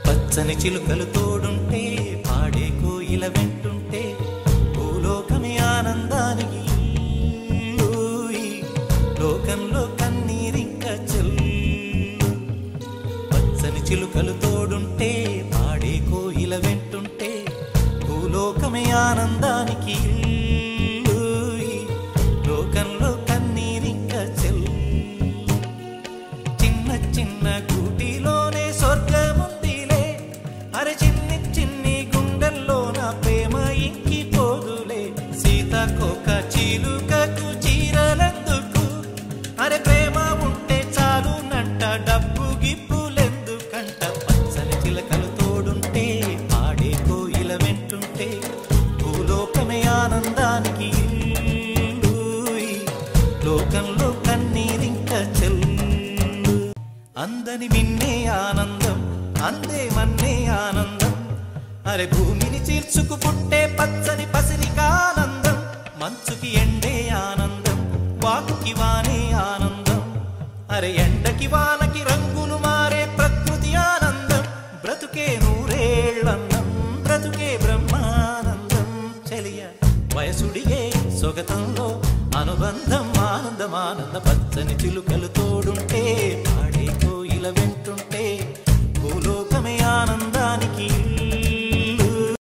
పచ్చని చిలుకలు తోడుంటే పాడే కోయిల వెంటుంటే భూలోకమే ఆనందానికి లోకంలో కన్నీరింక చెల్లు. పచ్చని చిలుకలు తోడుంటే పాడే కోయిల వెంటుంటే భూలోకమే ఆనందానికి లోకంలో కన్నీరింక చెల్లు. చిన్న చిన్న గూటిలోనే స్వర్గముందిలే, అరే చిన్ని చిన్ని గుండెల్లో నా ప్రేమ ఇంకిపోదులే. సీతాకోక చిలుకకు చీరలెందుకు, అరే ప్రేమ ఉంటే చాలు నంట, డబ్బు గిప్పులెందుకంట. పచ్చని చిలకలు తోడుంటే పాడే కోయిల వెంటుంటే భూలోకమే ఆనందానికి లోకంలో కన్నీరింక చెల్లు. అందని మిన్నే ఆనందం, అందే మన్నే ఆనందం, అరే భూమిని చీల్చుకు పుట్టే పచ్చని పసిరికానందం. మంచుకి ఎండే ఆనందం, వాకుకి వానే ఆనందం, అరే ఎండకి వానకి రంగులు మారే ప్రకృతి ఆనందం. బ్రతుకే నూరేళ్ళన్నం, బ్రతుకే బ్రహ్మానందం. చెలియ వయసుడిగే సొగతంలో అనుబంధం ఆనందమానంద. పచ్చని చిలుకలు తోడుంటే